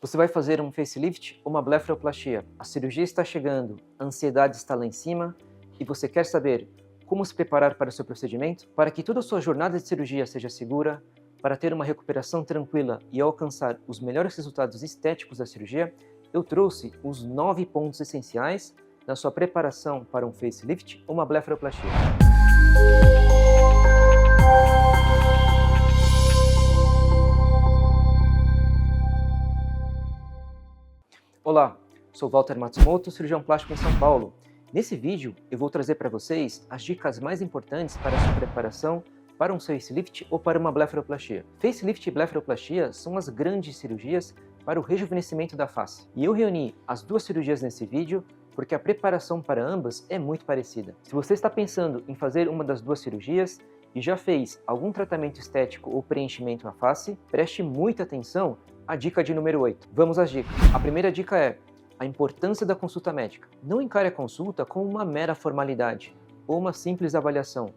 Você vai fazer um facelift ou uma blefaroplastia. A cirurgia está chegando, a ansiedade está lá em cima e você quer saber como se preparar para o seu procedimento? Para que toda a sua jornada de cirurgia seja segura, para ter uma recuperação tranquila e alcançar os melhores resultados estéticos da cirurgia, eu trouxe os 9 pontos essenciais na sua preparação para um facelift ou uma blefaroplastia. Olá, sou Walter Matsumoto, cirurgião plástico em São Paulo. Nesse vídeo eu vou trazer para vocês as dicas mais importantes para a sua preparação para um facelift ou para uma blefaroplastia. Facelift e blefaroplastia são as grandes cirurgias para o rejuvenescimento da face. E eu reuni as duas cirurgias nesse vídeo porque a preparação para ambas é muito parecida. Se você está pensando em fazer uma das duas cirurgias e já fez algum tratamento estético ou preenchimento na face, preste muita atenção à dica de número 8. Vamos às dicas. A primeira dica é a importância da consulta médica. Não encare a consulta como uma mera formalidade ou uma simples avaliação,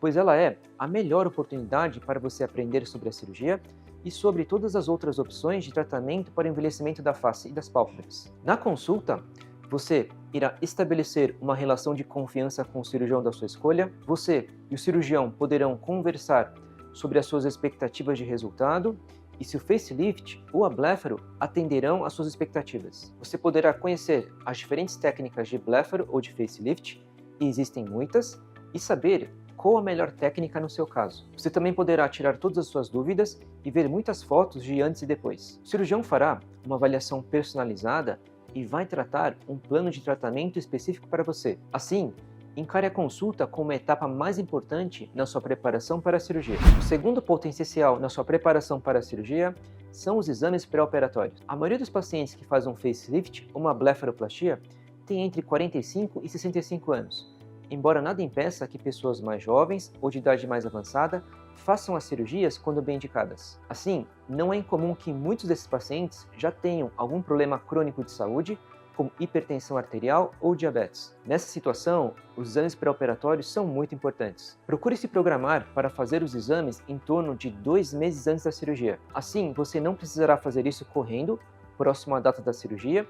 pois ela é a melhor oportunidade para você aprender sobre a cirurgia e sobre todas as outras opções de tratamento para o envelhecimento da face e das pálpebras. Na consulta, você irá estabelecer uma relação de confiança com o cirurgião da sua escolha. Você e o cirurgião poderão conversar sobre as suas expectativas de resultado e se o facelift ou a blefaro atenderão às suas expectativas. Você poderá conhecer as diferentes técnicas de blefaro ou de facelift, e existem muitas, e saber qual a melhor técnica no seu caso. Você também poderá tirar todas as suas dúvidas e ver muitas fotos de antes e depois. O cirurgião fará uma avaliação personalizada e vai tratar um plano de tratamento específico para você. Assim, encare a consulta como a etapa mais importante na sua preparação para a cirurgia. O segundo ponto essencial na sua preparação para a cirurgia são os exames pré-operatórios. A maioria dos pacientes que fazem um facelift ou uma blefaroplastia tem entre 45 e 65 anos, embora nada impeça que pessoas mais jovens ou de idade mais avançada façam as cirurgias quando bem indicadas. Assim, não é incomum que muitos desses pacientes já tenham algum problema crônico de saúde, como hipertensão arterial ou diabetes. Nessa situação, os exames pré-operatórios são muito importantes. Procure se programar para fazer os exames em torno de 2 meses antes da cirurgia. Assim, você não precisará fazer isso correndo, próximo à data da cirurgia,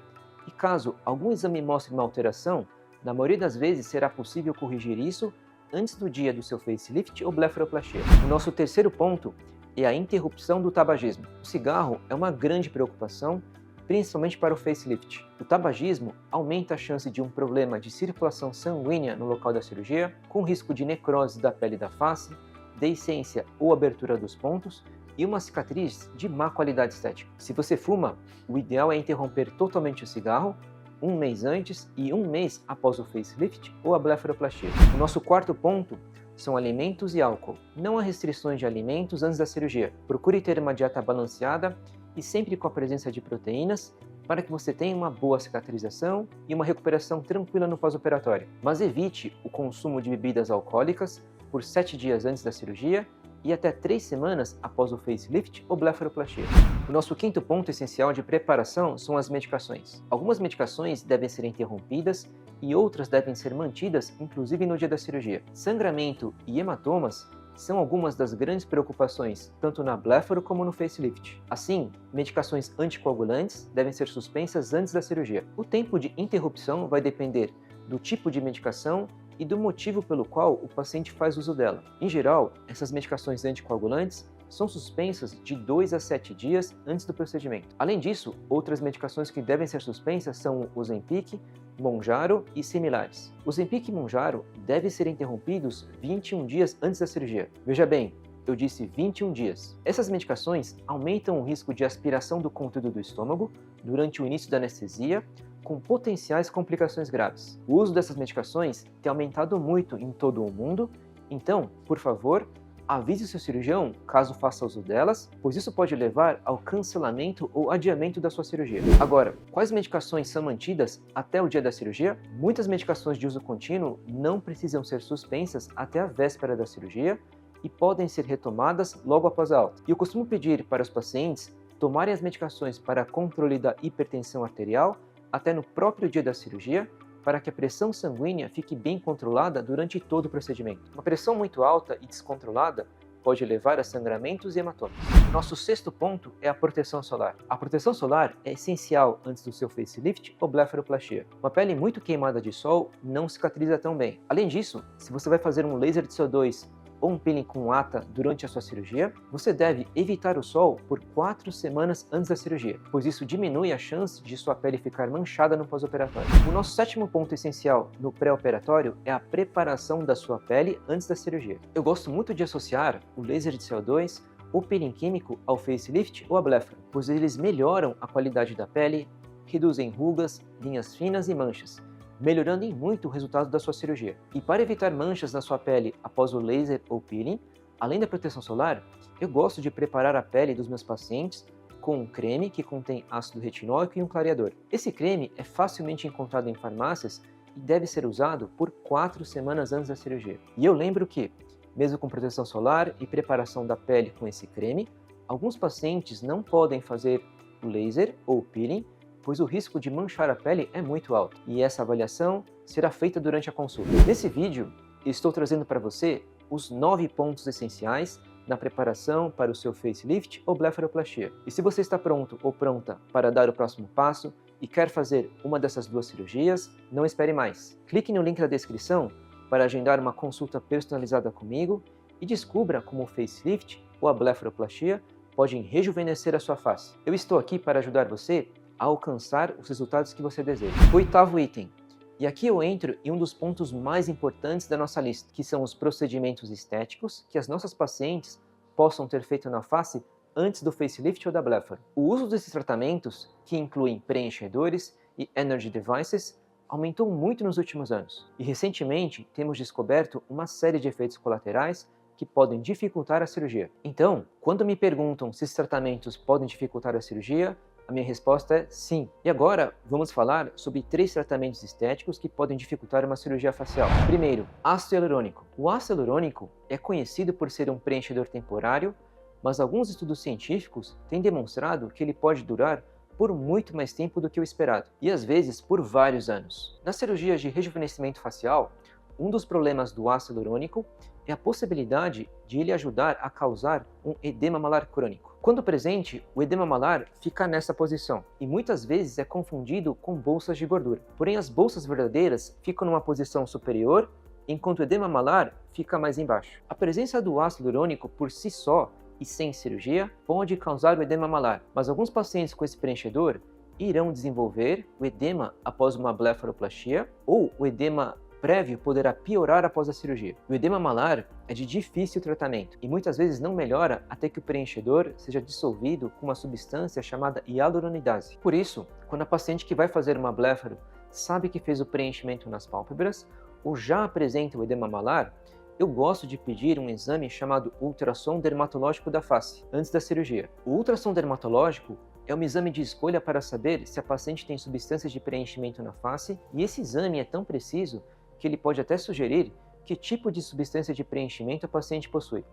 e caso algum exame mostre uma alteração, na maioria das vezes será possível corrigir isso antes do dia do seu facelift ou blefaroplastia. O nosso terceiro ponto é a interrupção do tabagismo. O cigarro é uma grande preocupação, principalmente para o facelift. O tabagismo aumenta a chance de um problema de circulação sanguínea no local da cirurgia, com risco de necrose da pele da face, deiscência ou abertura dos pontos e uma cicatriz de má qualidade estética. Se você fuma, o ideal é interromper totalmente o cigarro 1 mês antes e 1 mês após o facelift ou a blefaroplastia. O nosso quarto ponto são alimentos e álcool. Não há restrições de alimentos antes da cirurgia. Procure ter uma dieta balanceada e sempre com a presença de proteínas para que você tenha uma boa cicatrização e uma recuperação tranquila no pós-operatório. Mas evite o consumo de bebidas alcoólicas por 7 dias antes da cirurgia e até 3 semanas após o facelift ou blefaroplastia. O nosso quinto ponto essencial de preparação são as medicações. Algumas medicações devem ser interrompidas e outras devem ser mantidas, inclusive no dia da cirurgia. Sangramento e hematomas são algumas das grandes preocupações, tanto na blefaro como no facelift. Assim, medicações anticoagulantes devem ser suspensas antes da cirurgia. O tempo de interrupção vai depender do tipo de medicação e do motivo pelo qual o paciente faz uso dela. Em geral, essas medicações anticoagulantes são suspensas de 2 a 7 dias antes do procedimento. Além disso, outras medicações que devem ser suspensas são o Ozempic, Mounjaro e similares. O Ozempic e Mounjaro devem ser interrompidos 21 dias antes da cirurgia. Veja bem, eu disse 21 dias. Essas medicações aumentam o risco de aspiração do conteúdo do estômago durante o início da anestesia, com potenciais complicações graves. O uso dessas medicações tem aumentado muito em todo o mundo, então, por favor, avise o seu cirurgião caso faça uso delas, pois isso pode levar ao cancelamento ou adiamento da sua cirurgia. Agora, quais medicações são mantidas até o dia da cirurgia? Muitas medicações de uso contínuo não precisam ser suspensas até a véspera da cirurgia e podem ser retomadas logo após a alta. E eu costumo pedir para os pacientes tomarem as medicações para controle da hipertensão arterial até no próprio dia da cirurgia, para que a pressão sanguínea fique bem controlada durante todo o procedimento. Uma pressão muito alta e descontrolada pode levar a sangramentos e hematomas. Nosso sexto ponto é a proteção solar. A proteção solar é essencial antes do seu facelift ou blefaroplastia. Uma pele muito queimada de sol não cicatriza tão bem. Além disso, se você vai fazer um laser de CO2 ou um peeling com ATA durante a sua cirurgia, você deve evitar o sol por 4 semanas antes da cirurgia, pois isso diminui a chance de sua pele ficar manchada no pós-operatório. O nosso sétimo ponto essencial no pré-operatório é a preparação da sua pele antes da cirurgia. Eu gosto muito de associar o laser de CO2 ou peeling químico ao facelift ou a blefaro, pois eles melhoram a qualidade da pele, reduzem rugas, linhas finas e manchas, melhorando em muito o resultado da sua cirurgia. E para evitar manchas na sua pele após o laser ou peeling, além da proteção solar, eu gosto de preparar a pele dos meus pacientes com um creme que contém ácido retinóico e um clareador. Esse creme é facilmente encontrado em farmácias e deve ser usado por 4 semanas antes da cirurgia. E eu lembro que, mesmo com proteção solar e preparação da pele com esse creme, alguns pacientes não podem fazer o laser ou o peeling, pois o risco de manchar a pele é muito alto, e essa avaliação será feita durante a consulta. Nesse vídeo, estou trazendo para você os 9 pontos essenciais na preparação para o seu facelift ou blefaroplastia. E se você está pronto ou pronta para dar o próximo passo e quer fazer uma dessas duas cirurgias, não espere mais. Clique no link da descrição para agendar uma consulta personalizada comigo e descubra como o facelift ou a blefaroplastia podem rejuvenescer a sua face. Eu estou aqui para ajudar você a alcançar os resultados que você deseja. Oitavo item. E aqui eu entro em um dos pontos mais importantes da nossa lista, que são os procedimentos estéticos que as nossas pacientes possam ter feito na face antes do facelift ou da blefaro. O uso desses tratamentos, que incluem preenchedores e energy devices, aumentou muito nos últimos anos. E recentemente temos descoberto uma série de efeitos colaterais que podem dificultar a cirurgia. Então, quando me perguntam se esses tratamentos podem dificultar a cirurgia, a minha resposta é sim. E agora vamos falar sobre 3 tratamentos estéticos que podem dificultar uma cirurgia facial. Primeiro, ácido hialurônico. O ácido hialurônico é conhecido por ser um preenchedor temporário, mas alguns estudos científicos têm demonstrado que ele pode durar por muito mais tempo do que o esperado, e às vezes por vários anos. Nas cirurgias de rejuvenescimento facial, um dos problemas do ácido hialurônico é a possibilidade de ele ajudar a causar um edema malar crônico. Quando presente, o edema malar fica nessa posição e muitas vezes é confundido com bolsas de gordura. Porém, as bolsas verdadeiras ficam numa posição superior, enquanto o edema malar fica mais embaixo. A presença do ácido hialurônico por si só e sem cirurgia pode causar o edema malar, mas alguns pacientes com esse preenchedor irão desenvolver o edema após uma blefaroplastia ou o edema prévio poderá piorar após a cirurgia. O edema malar é de difícil tratamento e muitas vezes não melhora até que o preenchedor seja dissolvido com uma substância chamada hialuronidase. Por isso, quando a paciente que vai fazer uma blefaro sabe que fez o preenchimento nas pálpebras ou já apresenta o edema malar, eu gosto de pedir um exame chamado ultrassom dermatológico da face antes da cirurgia. O ultrassom dermatológico é um exame de escolha para saber se a paciente tem substâncias de preenchimento na face, e esse exame é tão preciso que ele pode até sugerir que tipo de substância de preenchimento a paciente possui.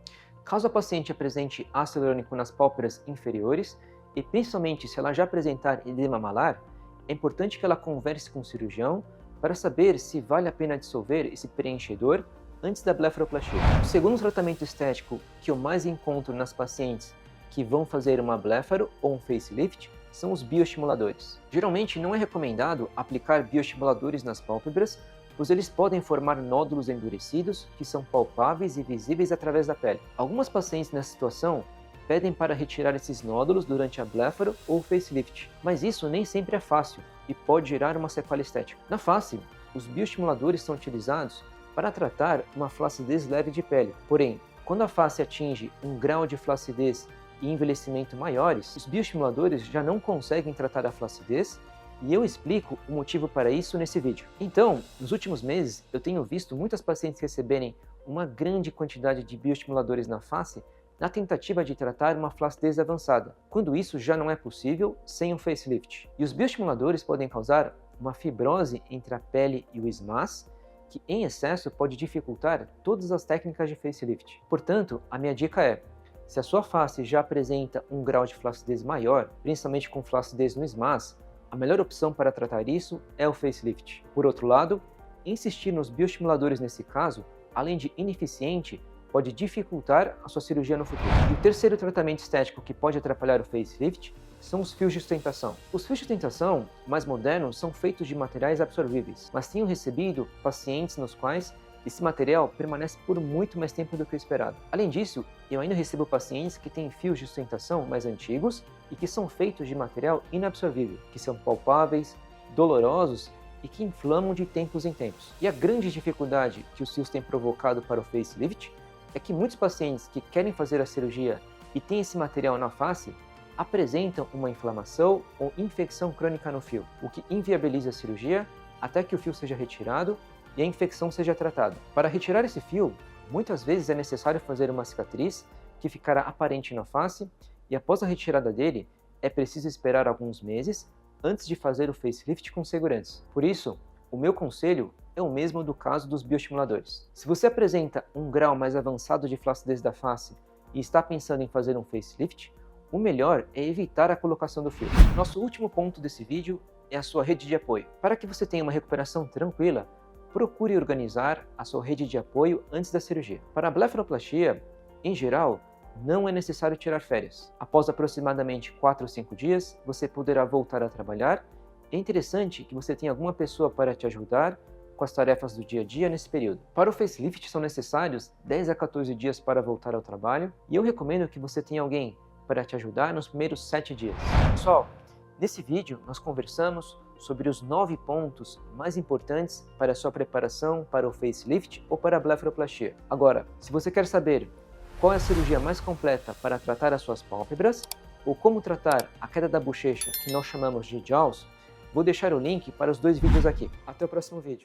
Caso a paciente apresente ácido hialurônico nas pálpebras inferiores, e principalmente se ela já apresentar edema malar, é importante que ela converse com o cirurgião para saber se vale a pena dissolver esse preenchedor antes da blefaroplastia. O segundo tratamento estético que eu mais encontro nas pacientes que vão fazer uma blefaro ou um facelift são os bioestimuladores. Geralmente não é recomendado aplicar bioestimuladores nas pálpebras, pois eles podem formar nódulos endurecidos que são palpáveis e visíveis através da pele. Algumas pacientes nessa situação pedem para retirar esses nódulos durante a blefaro ou facelift, mas isso nem sempre é fácil e pode gerar uma sequela estética. Na face, os bioestimuladores são utilizados para tratar uma flacidez leve de pele. Porém, quando a face atinge um grau de flacidez e envelhecimento maiores, os bioestimuladores já não conseguem tratar a flacidez, e eu explico o motivo para isso nesse vídeo. Então, nos últimos meses, eu tenho visto muitas pacientes receberem uma grande quantidade de bioestimuladores na face na tentativa de tratar uma flacidez avançada, quando isso já não é possível sem um facelift. E os bioestimuladores podem causar uma fibrose entre a pele e o esmalte, que em excesso pode dificultar todas as técnicas de facelift. Portanto, a minha dica é: se a sua face já apresenta um grau de flacidez maior, principalmente com flacidez no esmalte, a melhor opção para tratar isso é o facelift. Por outro lado, insistir nos bioestimuladores nesse caso, além de ineficiente, pode dificultar a sua cirurgia no futuro. E o terceiro tratamento estético que pode atrapalhar o facelift são os fios de sustentação. Os fios de sustentação mais modernos são feitos de materiais absorvíveis, mas tenho recebido pacientes nos quais esse material permanece por muito mais tempo do que o esperado. Além disso, eu ainda recebo pacientes que têm fios de sustentação mais antigos e que são feitos de material inabsorvível, que são palpáveis, dolorosos e que inflamam de tempos em tempos. E a grande dificuldade que os fios têm provocado para o facelift é que muitos pacientes que querem fazer a cirurgia e têm esse material na face apresentam uma inflamação ou infecção crônica no fio, o que inviabiliza a cirurgia até que o fio seja retirado e a infecção seja tratada. Para retirar esse fio, muitas vezes é necessário fazer uma cicatriz que ficará aparente na face e após a retirada dele, é preciso esperar alguns meses antes de fazer o facelift com segurança. Por isso, o meu conselho é o mesmo do caso dos bioestimuladores. Se você apresenta um grau mais avançado de flacidez da face e está pensando em fazer um facelift, o melhor é evitar a colocação do fio. Nosso último ponto desse vídeo é a sua rede de apoio. Para que você tenha uma recuperação tranquila, procure organizar a sua rede de apoio antes da cirurgia. Para a blefaroplastia, em geral, não é necessário tirar férias. Após aproximadamente 4 ou 5 dias, você poderá voltar a trabalhar. É interessante que você tenha alguma pessoa para te ajudar com as tarefas do dia a dia nesse período. Para o facelift são necessários 10 a 14 dias para voltar ao trabalho e eu recomendo que você tenha alguém para te ajudar nos primeiros 7 dias. Pessoal, nesse vídeo nós conversamos sobre os 9 pontos mais importantes para a sua preparação para o facelift ou para a blefaroplastia. Agora, se você quer saber qual é a cirurgia mais completa para tratar as suas pálpebras ou como tratar a queda da bochecha, que nós chamamos de jaws, vou deixar o link para os 2 vídeos aqui. Até o próximo vídeo.